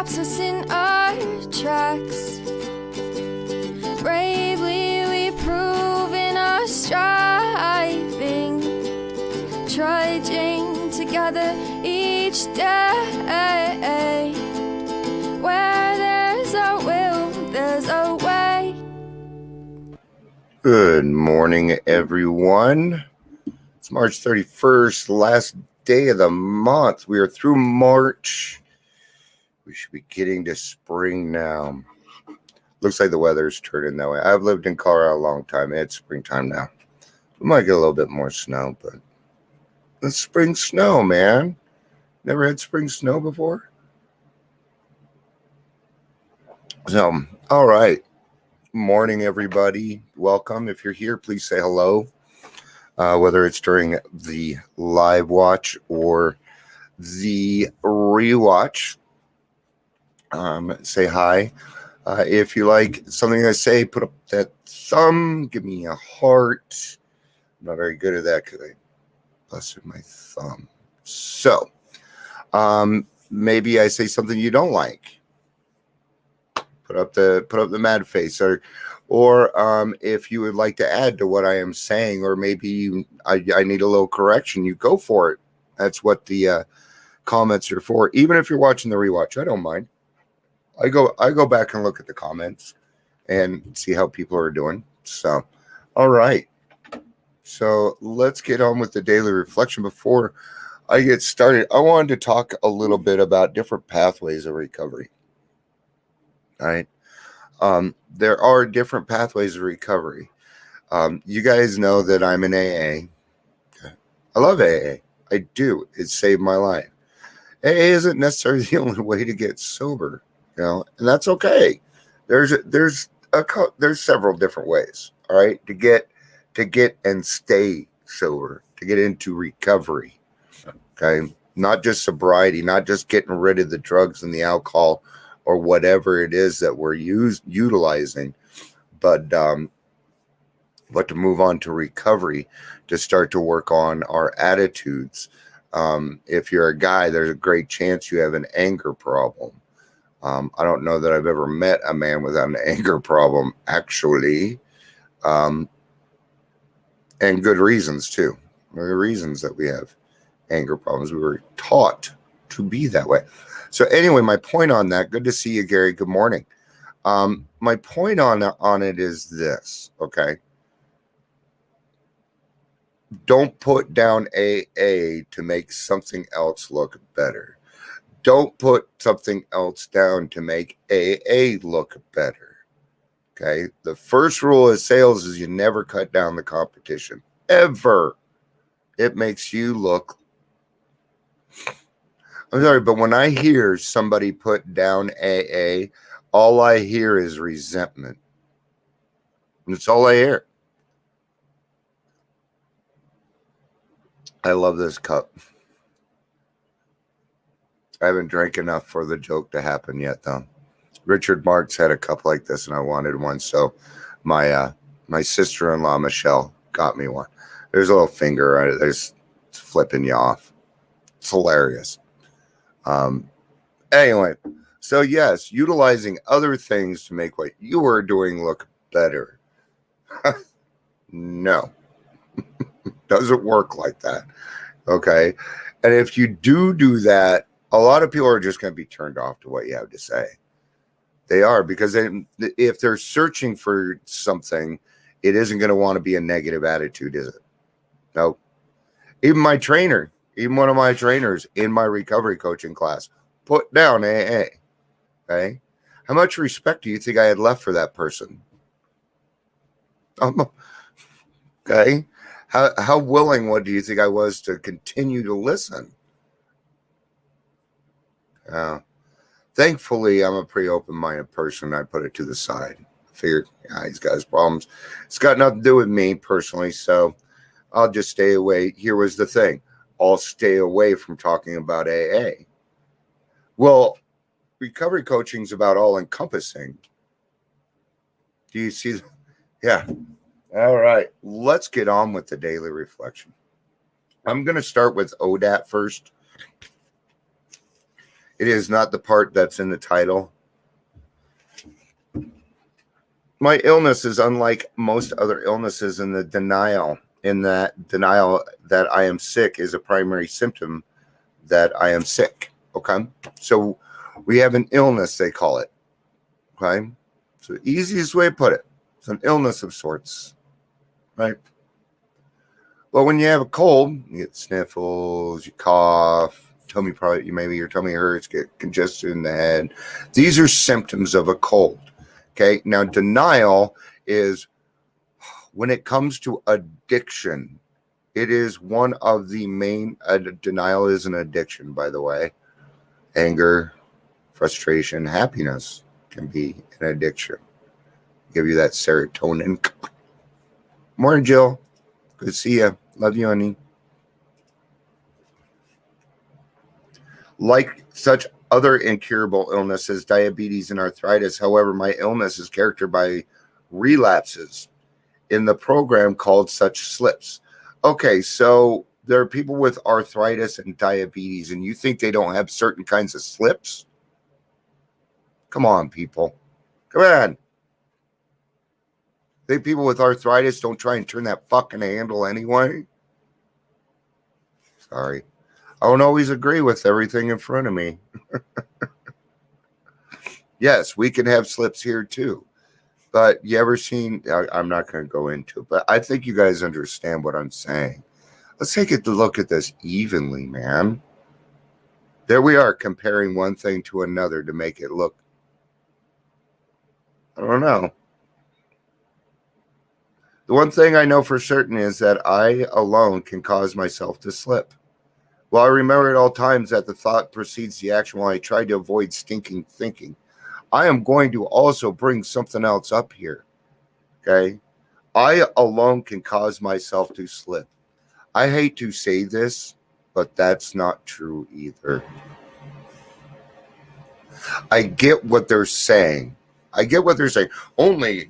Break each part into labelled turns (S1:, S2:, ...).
S1: stops us in our tracks. Bravely we prove in our striving, trudging together each day. Where there's a will, there's a way.
S2: Good morning, everyone. It's March 31st, last day of the month. We are through March. We should be getting to spring now. Looks like the weather's turning that way. I've lived in Colorado a long time. It's springtime now. We might get a little bit more snow, but it's spring snow, man. Never had spring snow before? So, all right. Morning, everybody. Welcome. If you're here, please say hello. Whether it's during the live watch or the rewatch, say hi. If you like something I say, put up that thumb. Give me a heart. I'm not very good at that because I busted my thumb. So, maybe I say something you don't like. Put up the mad face, or if you would like to add to what I am saying, or maybe I need a little correction, you go for it. That's what the comments are for. Even if you're watching the rewatch, I don't mind. I go back and look at the comments and see how people are doing. So, all right. So let's get on with the daily reflection. Before I get started, I wanted to talk a little bit about different pathways of recovery. All right. There are different pathways of recovery. You guys know that I'm in AA. I love AA. I do. It saved my life. AA isn't necessarily the only way to get sober, and that's okay. There's several different ways. All right, to get and stay sober, to get into recovery. Okay, not just sobriety, not just getting rid of the drugs and the alcohol or whatever it is that we're utilizing, but to move on to recovery, to start to work on our attitudes. If you're a guy, there's a great chance you have an anger problem. I don't know that I've ever met a man without an anger problem, actually, and good reasons too. There are reasons that we have anger problems. We were taught to be that way. So anyway, my point on that, good to see you, Gary. Good morning. My point on it is this, okay? Don't put down AA to make something else look better. Don't put something else down to make AA look better, okay? The first rule of sales is you never cut down the competition, ever. It makes you look... I'm sorry, but when I hear somebody put down AA, all I hear is resentment. That's all I hear. I love this cup. I haven't drank enough for the joke to happen yet, though. Richard Marx had a cup like this, and I wanted one, so my sister-in-law, Michelle, got me one. There's a little finger on it. There's flipping you off. It's hilarious. Anyway, so yes, utilizing other things to make what you are doing look better. No, doesn't work like that. Okay. And if you do that, a lot of people are just going to be turned off to what you have to say. They are, because if they're searching for something, it isn't going to want to be a negative attitude, is it? No. Even one of my trainers in my recovery coaching class put down AA. Okay. How much respect do you think I had left for that person? Okay. How willing, what do you think I was to continue to listen? Thankfully, I'm a pretty open-minded person. I put it to the side. I figured, he's got his problems. It's got nothing to do with me personally, so I'll just stay away. Here was the thing. I'll stay away from talking about AA. Well, recovery coaching is about all-encompassing. Do you see? Yeah. All right. Let's get on with the daily reflection. I'm going to start with ODAT first. It is not the part that's in the title. My illness is unlike most other illnesses in the denial, in that denial that I am sick is a primary symptom that I am sick. Okay. So we have an illness, they call it. Okay. So the easiest way to put it, it's an illness of sorts. Right. But when you have a cold, you get sniffles, you cough, maybe your tummy hurts, get congested in the head. These are symptoms of a cold. Okay. Now, denial is when it comes to addiction, it is one of the main. Denial is an addiction, by the way. Anger, frustration, happiness can be an addiction. Give you that serotonin. Morning, Jill. Good to see you. Love you, honey. Like such other incurable illnesses, diabetes and arthritis, however, my illness is characterized by relapses in the program called such slips. Okay, so there are people with arthritis and diabetes, and you think they don't have certain kinds of slips? Come on, people. Come on. Think people with arthritis don't try and turn that fucking handle anyway? Sorry. I don't always agree with everything in front of me. Yes, we can have slips here too. But you ever seen, I'm not going to go into it, but I think you guys understand what I'm saying. Let's take a look at this evenly, man. There we are comparing one thing to another to make it look, I don't know. The one thing I know for certain is that I alone can cause myself to slip. Well, I remember at all times that the thought precedes the action while I try to avoid stinking thinking. I am going to also bring something else up here. Okay? I alone can cause myself to slip. I hate to say this, but that's not true either. I get what they're saying. Only,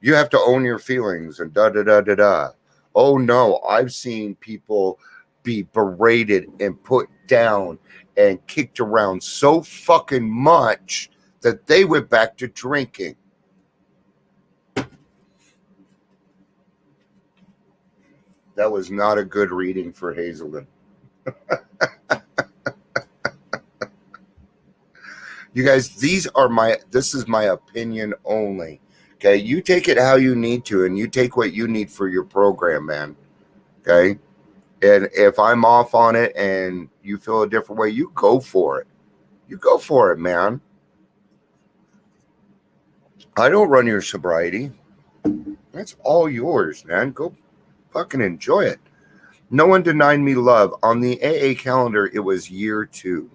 S2: you have to own your feelings and da-da-da-da-da. Oh, no, I've seen people be berated and put down and kicked around so fucking much that they went back to drinking. That was not a good reading for Hazelden. You guys, this is my opinion only. Okay, you take it how you need to, and you take what you need for your program, man. Okay, and if I'm off on it and you feel a different way, you go for it. You go for it, man. I don't run your sobriety. That's all yours, man. Go fucking enjoy it. No one denied me love. On the AA calendar, it was year 2.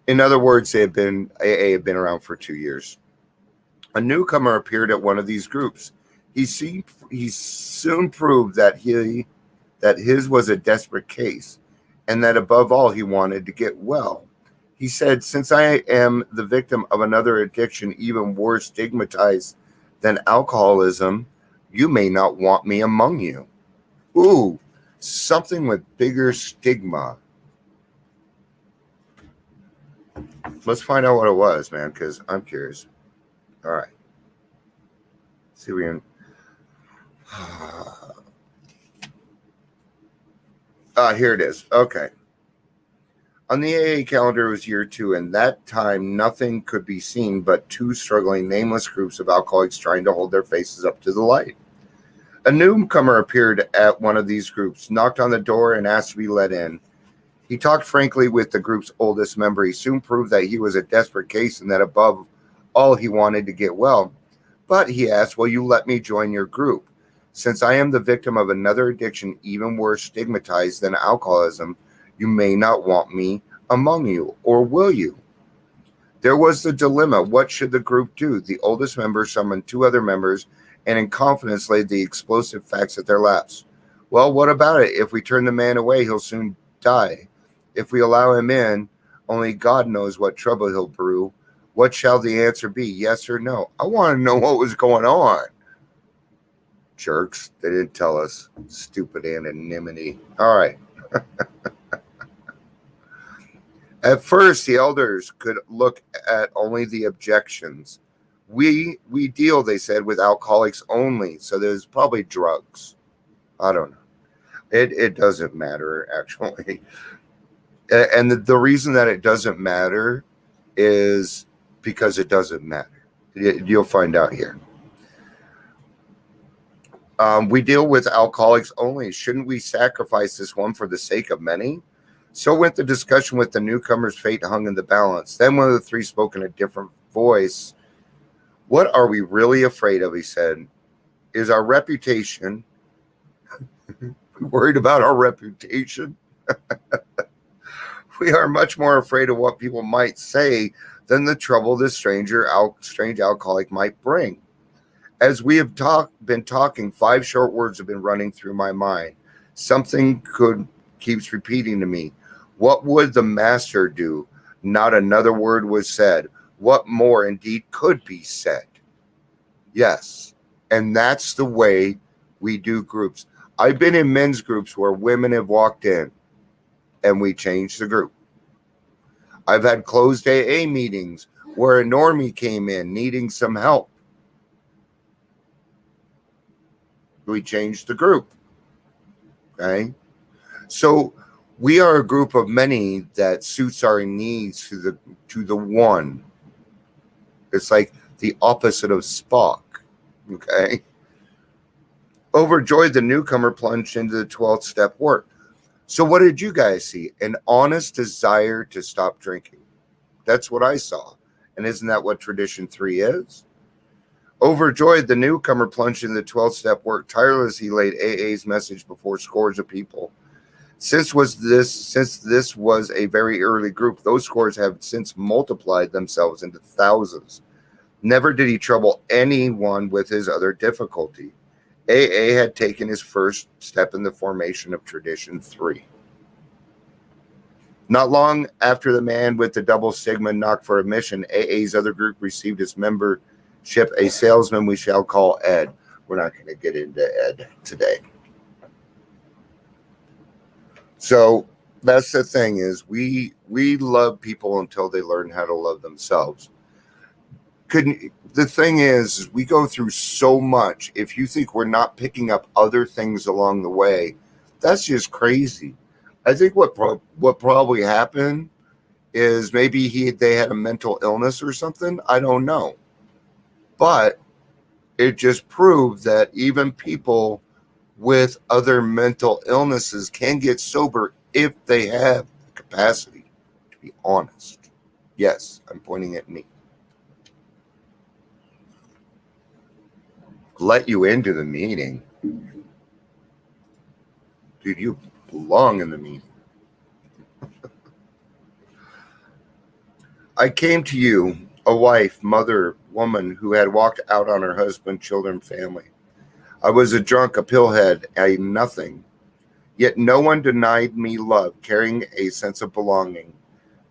S2: In other words, AA had been around for 2 years. A newcomer appeared at one of these groups. He soon proved that his was a desperate case, and that above all, he wanted to get well. He said, "Since I am the victim of another addiction, even worse stigmatized than alcoholism, you may not want me among you." Ooh, something with bigger stigma. Let's find out what it was, man, because I'm curious. All right. See, we can. Here it is. Okay. On the AA calendar, it was year 2, and that time nothing could be seen but 2 struggling, nameless groups of alcoholics trying to hold their faces up to the light. A newcomer appeared at one of these groups, knocked on the door, and asked to be let in. He talked frankly with the group's oldest member. He soon proved that he was a desperate case and that above all, he wanted to get well. But he asked, "Will you let me join your group? Since I am the victim of another addiction, even worse stigmatized than alcoholism, you may not want me among you, or will you?" There was the dilemma. What should the group do? The oldest member summoned 2 other members and in confidence laid the explosive facts at their laps. "Well, what about it? If we turn the man away, he'll soon die. If we allow him in, only God knows what trouble he'll brew. What shall the answer be, yes or no?" I want to know what was going on. Jerks. They didn't tell us. Stupid anonymity. All right. At first, the elders could look at only the objections. We deal, they said, with alcoholics only. So there's probably drugs. I don't know. It doesn't matter, actually. And the reason that it doesn't matter is because it doesn't matter. You'll find out here. We deal with alcoholics only. Shouldn't we sacrifice this one for the sake of many? So went the discussion with the newcomer's fate hung in the balance. Then one of the three spoke in a different voice. What are we really afraid of, he said. Is our reputation. We're worried about our reputation. We are much more afraid of what people might say than the trouble this strange alcoholic might bring. As we have been talking, 5 short words have been running through my mind. Something keeps repeating to me. What would the master do? Not another word was said. What more indeed could be said? Yes, and that's the way we do groups. I've been in men's groups where women have walked in and we changed the group. I've had closed AA meetings where a normie came in needing some help. We changed the group. Okay? So we are a group of many that suits our needs to the one. It's like the opposite of Spock. Okay? Overjoyed, the newcomer plunged into the 12th step work. So what did you guys see? An honest desire to stop drinking. That's what I saw. And isn't that what tradition 3 is? Overjoyed, the newcomer plunged into the 12th step work. Tirelessly laid AA's message before scores of people. Since this was a very early group, those scores have since multiplied themselves into thousands. Never did he trouble anyone with his other difficulty. AA had taken his first step in the formation of Tradition 3. Not long after the man with the double stigma knocked for admission, AA's other group received its membership, a salesman we shall call Ed. We're not going to get into Ed today. So that's the thing is we love people until they learn how to love themselves. The thing is we go through so much. If you think we're not picking up other things along the way, that's just crazy. I think what probably happened is maybe they had a mental illness or something. I don't know. But it just proved that even people with other mental illnesses can get sober if they have the capacity to be honest. Yes, I'm pointing at me. Let you into the meeting. Dude, you belong in the meeting. I came to you, a wife, mother, woman who had walked out on her husband, children, family. I was a drunk, a pillhead, a nothing. Yet no one denied me love, carrying a sense of belonging.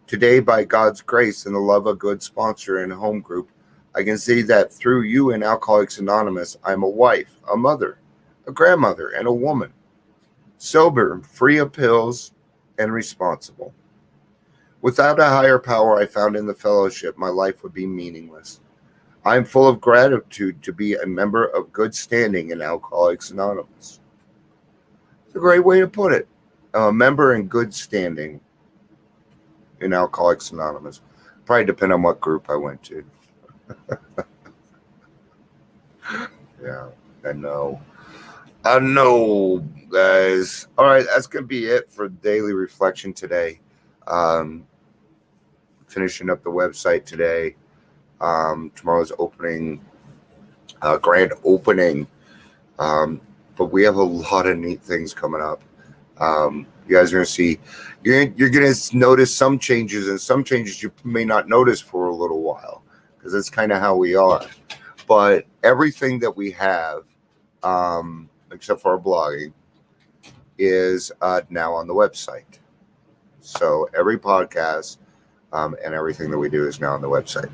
S2: Today, by God's grace and the love of a good sponsor and home group, I can see that through you and Alcoholics Anonymous, I'm a wife, a mother, a grandmother, and a woman. Sober, free of pills, and responsible. Without a higher power I found in the fellowship, my life would be meaningless. I am full of gratitude to be a member of good standing in Alcoholics Anonymous. It's a great way to put it. I'm a member in good standing in Alcoholics Anonymous. Probably depend on what group I went to. Yeah, I know, guys. All right, that's gonna be it for daily reflection today. Finishing up the website today. Tomorrow's opening, grand opening. But we have a lot of neat things coming up. You guys are gonna see. You're gonna notice some changes, and some changes you may not notice for a little while, because that's kind of how we are. But everything that we have, except for our blogging, is now on the website. So every podcast and everything that we do is now on the website.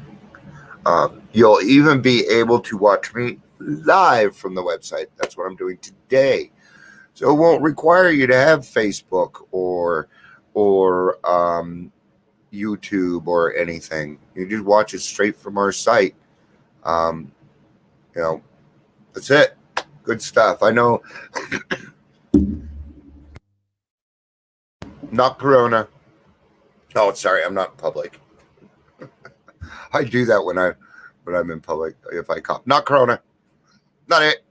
S2: You'll even be able to watch me live from the website. That's what I'm doing today. So it won't require you to have Facebook or YouTube or anything. You just watch it straight from our site. You know, that's it. Good stuff. I know. Not Corona. Oh, sorry, I'm not in public. I do that when I'm in public. If I cough, not Corona. Not it.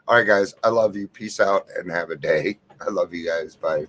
S2: All right, guys. I love you. Peace out and have a day. I love you guys. Bye.